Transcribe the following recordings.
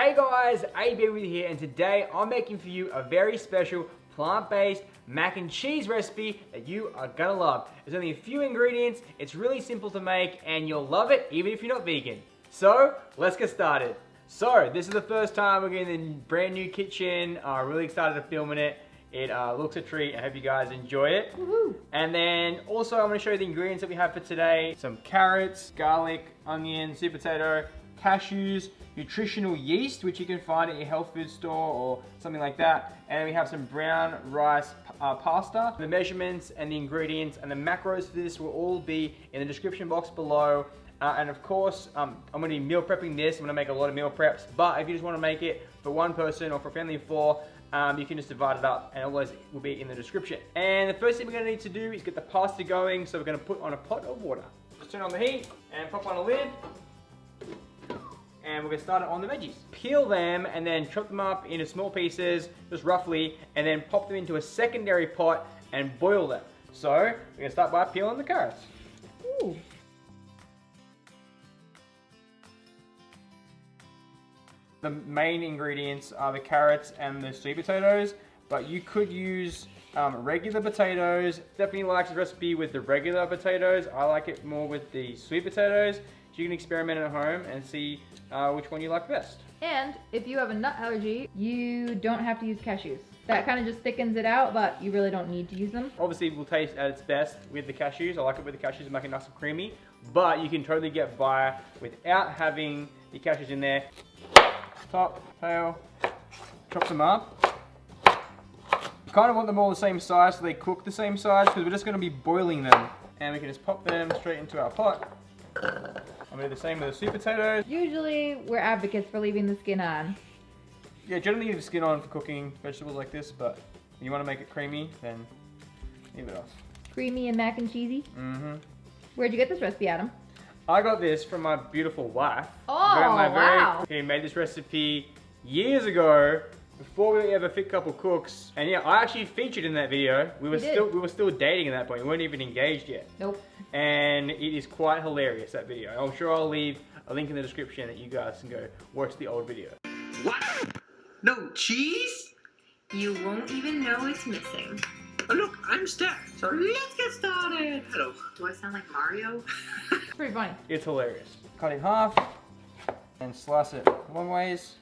Hey guys, AB with you here, and today I'm making for you a very special plant-based mac and cheese recipe that you are gonna love. There's only a few ingredients, it's really simple to make, and you'll love it even if you're not vegan. So, let's get started. So, this is the first time we're getting the brand new kitchen. Really excited to film in it. It looks a treat. I hope you guys enjoy it. Woohoo. And then also I'm gonna show you the ingredients that we have for today. Some carrots, garlic, onion, sweet potato, cashews, nutritional yeast, which you can find at your health food store or something like that. And then we have some brown rice pasta. The measurements and the ingredients and the macros for this will all be in the description box below. And of course, I'm gonna be meal prepping this. I'm gonna make a lot of meal preps, but if you just wanna make it for one person or for a family of four, you can just divide it up and all those will be in the description. And the first thing we're gonna need to do is get the pasta going. So we're gonna put on a pot of water. Just turn on the heat and pop on a lid. And we're gonna start it on the veggies. Peel them and then chop them up into small pieces, just roughly, and then pop them into a secondary pot and boil them. So we're gonna start by peeling the carrots. Ooh. The main ingredients are the carrots and the sweet potatoes, but you could use regular potatoes. Stephanie likes the recipe with the regular potatoes. I like it more with the sweet potatoes. So you can experiment at home and see which one you like best. And if you have a nut allergy, you don't have to use cashews. That kind of just thickens it out, but you really don't need to use them. Obviously, it will taste at its best with the cashews. I like it with the cashews, make it nice and creamy. But you can totally get by without having the cashews in there. Top, tail, chop them up. You kind of want them all the same size so they cook the same size, because we're just going to be boiling them. And we can just pop them straight into our pot. I'm going to do the same with the sweet potatoes. Usually, we're advocates for leaving the skin on. Yeah, generally leave the skin on for cooking vegetables like this, but when you want to make it creamy, then leave it off. Creamy and mac and cheesy? Mm-hmm. Where'd you get this recipe, Adam? I got this from my beautiful wife. Oh, wow. He made this recipe years ago, before we ever fit couple cooks. And yeah, I actually featured in that video. We were still dating at that point. We weren't even engaged yet. Nope. And it is quite hilarious, that video. I'm sure I'll leave a link in the description that you guys can go watch the old video. What? No cheese? You won't even know it's missing. Oh, look, I'm stuck. So let's get started. Hello. Do I sound like Mario? It's pretty funny. It's hilarious. Cut in half and slice it long ways.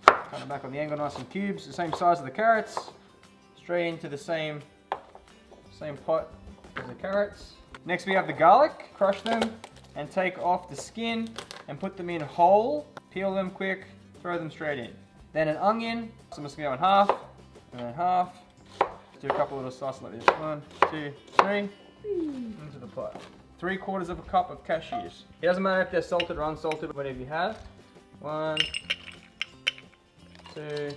Cut it back on the angle, nice and cubes, the same size of the carrots. Straight into the same pot as the carrots. Next we have the garlic. Crush them and take off the skin and put them in whole. Peel them quick, throw them straight in. Then an onion. So I'm just gonna go in half and then half. Do a couple little slices like this. 1, 2, 3. Into the pot. 3/4 of a cup of cashews. It doesn't matter if they're salted or unsalted, whatever you have. 1, 2,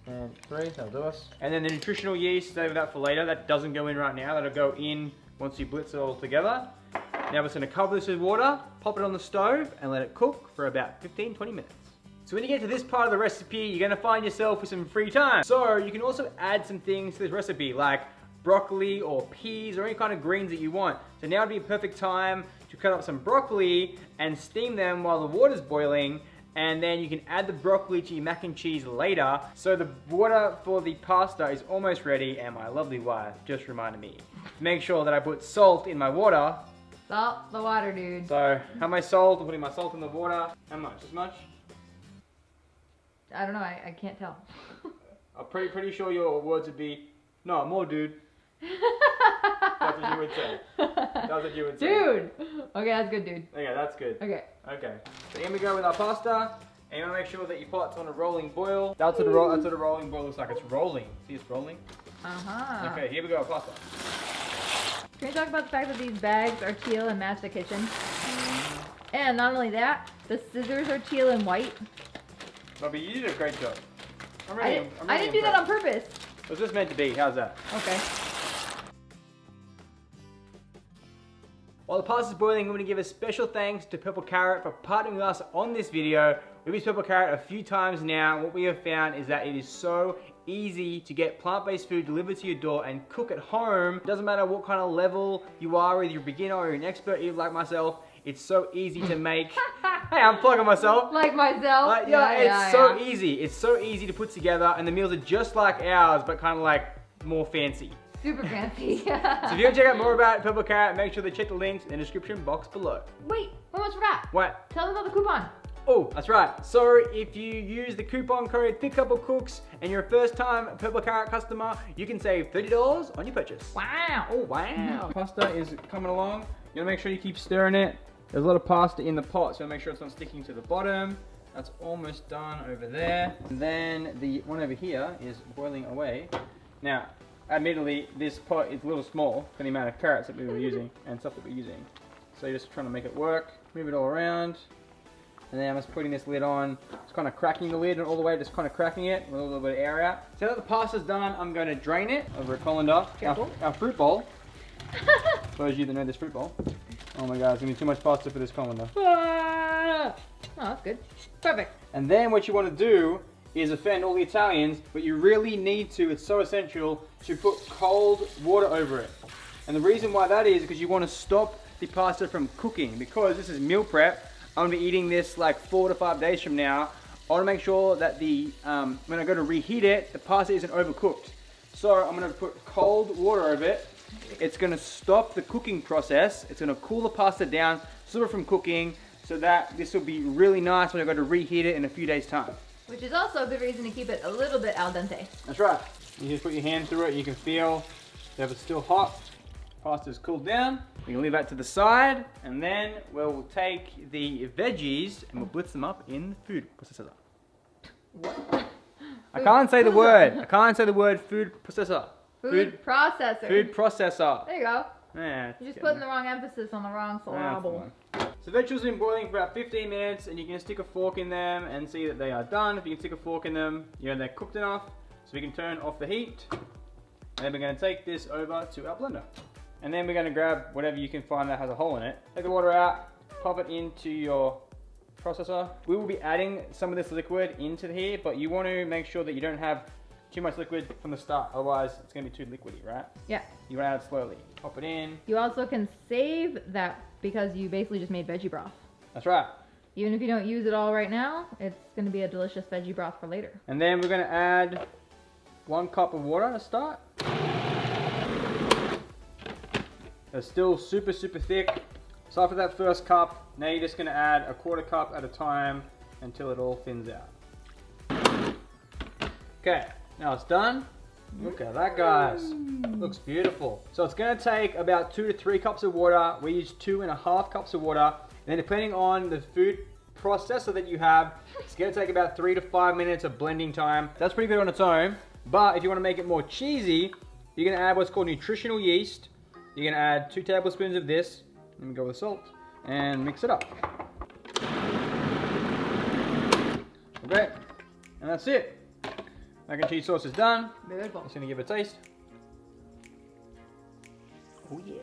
and 3. That'll do us. And then the nutritional yeast, save that for later. That doesn't go in right now. That'll go in once you blitz it all together. Now we're just gonna cover this with water, pop it on the stove, and let it cook for about 15-20 minutes. So when you get to this part of the recipe, you're gonna find yourself with some free time. So you can also add some things to this recipe, like broccoli or peas or any kind of greens that you want. So now would be a perfect time to cut up some broccoli and steam them while the water's boiling, and then you can add the broccoli to your mac and cheese later. So the water for the pasta is almost ready, and my lovely wife just reminded me to make sure that I put salt in my water. Salt the water, dude. So have my salt, I'm putting my salt in the water. How much? This much? I don't know, I can't tell. I'm pretty sure your words would be, no, more, dude. That's what you would say. That's what you would say. Dude! Okay, that's good, dude. Okay, that's good. Okay. Okay. So here we go with our pasta. And you want to make sure that your pot's on a rolling boil. That's what a rolling boil looks like. It's rolling. See, it's rolling? Uh-huh. Okay, here we go, pasta. Can we talk about the fact that these bags are teal and match the kitchen? And not only that, the scissors are teal and white. Bobby, you did a great job. I didn't do that on purpose. It was just meant to be. How's that? Okay. While the pasta's boiling, I'm going to give a special thanks to Purple Carrot for partnering with us on this video. We've used Purple Carrot a few times now. What we have found is that it is so easy to get plant-based food delivered to your door and cook at home. It doesn't matter what kind of level you are, whether you're a beginner or you're an expert, even like myself. It's so easy to make Hey, I'm plugging myself. Like myself. It's so easy. It's so easy to put together, and the meals are just like ours, but kind of like more fancy. Super fancy. So if you want to check out more about Purple Carrot, make sure to check the links in the description box below. Wait, we almost forgot. What? Tell them about the coupon. Oh, that's right. So if you use the coupon code ThickCoupleCooks and you're a first-time Purple Carrot customer, you can save $30 on your purchase. Wow. Oh, wow. Pasta is coming along. You gotta make sure you keep stirring it. There's a lot of pasta in the pot, so make sure it's not sticking to the bottom. That's almost done over there. And then the one over here is boiling away. Now, admittedly, this pot is a little small for the amount of carrots that we were using and stuff that we're using. So you're just trying to make it work. Move it all around. And then I'm just putting this lid on. Just kind of cracking the lid and all the way, just kind of cracking it with a little bit of air out. So that the pasta's done, I'm going to drain it over a colander. Our fruit bowl. For those of you that know this fruit bowl. Oh my god, it's going to be too much pasta for this colander. Oh, that's good. Perfect. And then what you want to do is offend all the Italians, but you really need to, it's so essential, to put cold water over it. And the reason why that is because you want to stop the pasta from cooking, because this is meal prep. I'm going to be eating this like 4 to 5 days from now. I want to make sure that the when I go to reheat it, the pasta isn't overcooked. So I'm going to put cold water over it. It's going to stop the cooking process. It's going to cool the pasta down, stop it from cooking, so that this will be really nice when I go to reheat it in a few days' time. Which is also a good reason to keep it a little bit al dente. That's right. You just put your hand through it, you can feel that it's still hot. Pasta's cooled down. We can leave that to the side, and then we'll take the veggies and we'll blitz them up in the food processor. What? I can't say the word. I can't say the word food processor. Food processor. Food processor. There you go. Yeah, You're just putting the wrong emphasis on the wrong syllable. So vegetables have been boiling for about 15 minutes, and you can stick a fork in them and see that they are done. If you can stick a fork in them, you know they're cooked enough, so we can turn off the heat. And then we're going to take this over to our blender. And then we're going to grab whatever you can find that has a hole in it. Take the water out, pop it into your processor. We will be adding some of this liquid into here, but you want to make sure that you don't have too much liquid from the start, otherwise it's going to be too liquidy, right? Yeah. You want to add it slowly. Pop it in. You also can save that because you basically just made veggie broth. That's right. Even if you don't use it all right now, it's going to be a delicious veggie broth for later. And then we're going to add 1 cup of water to start. It's still super, super thick. So after that first cup, now you're just going to add a 1/4 cup at a time until it all thins out. Okay, now it's done. Look at that, guys. Looks beautiful. So it's going to take about 2 to 3 cups of water. We use 2.5 cups of water. And then depending on the food processor that you have, it's going to take about 3 to 5 minutes of blending time. That's pretty good on its own. But if you want to make it more cheesy, you're going to add what's called nutritional yeast. You're going to add 2 tablespoons of this. Let me go with salt. And mix it up. Okay. And that's it. Mac and cheese sauce is done. Beautiful. Just going to give it a taste. Oh yeah.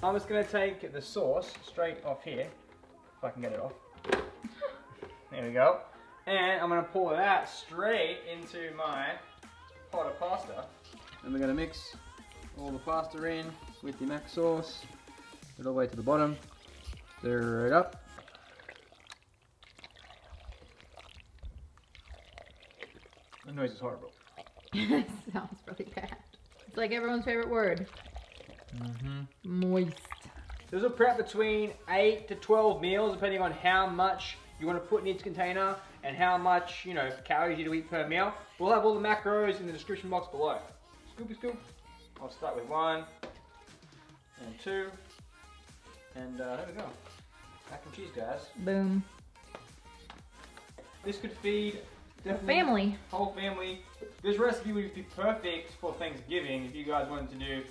I'm just going to take the sauce straight off here. If I can get it off. There we go. And I'm going to pour that straight into my pot of pasta. And we're going to mix all the pasta in with the mac sauce. Get all the way to the bottom. Stir it up. The noise is horrible. It sounds really bad. It's like everyone's favorite word. Moist. This will prep between 8 to 12 meals, depending on how much you want to put in each container and how much, you know, calories you eat per meal. We'll have all the macros in the description box below. Scoopy scoop. I'll start with 1 and 2. And there we go. Mac and cheese, guys. Boom. This could feed definitely Family. whole family. This recipe would be perfect for Thanksgiving if you guys wanted to do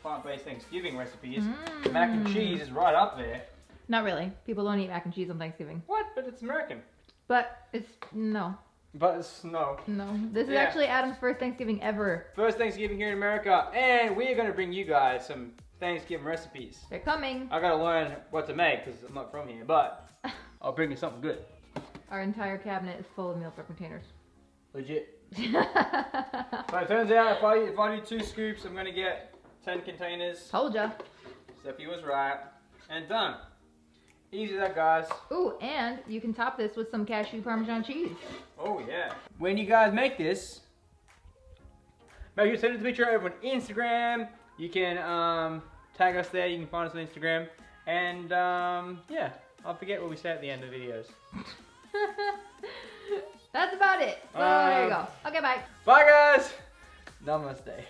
plant-based Thanksgiving recipes. Mac and cheese is right up there. Not really. People don't eat mac and cheese on Thanksgiving. What? But it's American. But it's, no. But it's no. No. This is Yeah. actually Adam's first Thanksgiving ever. First Thanksgiving here in America, and we are going to bring you guys some Thanksgiving recipes. They're coming. I got to learn what to make because I'm not from here, but I'll bring you something good. Our entire cabinet is full of meal prep containers. Legit. So it turns out if I do 2 scoops, I'm going to get 10 containers. Told ya. Steffi was right. And done. Easy as that, guys. Ooh, and you can top this with some cashew Parmesan cheese. Oh yeah. When you guys make this, make sure to send it to me over on Instagram. You can tag us there. You can find us on Instagram. And yeah, I'll forget what we say at the end of the videos. That's about it. So there you go. Okay, bye. Bye guys. Namaste.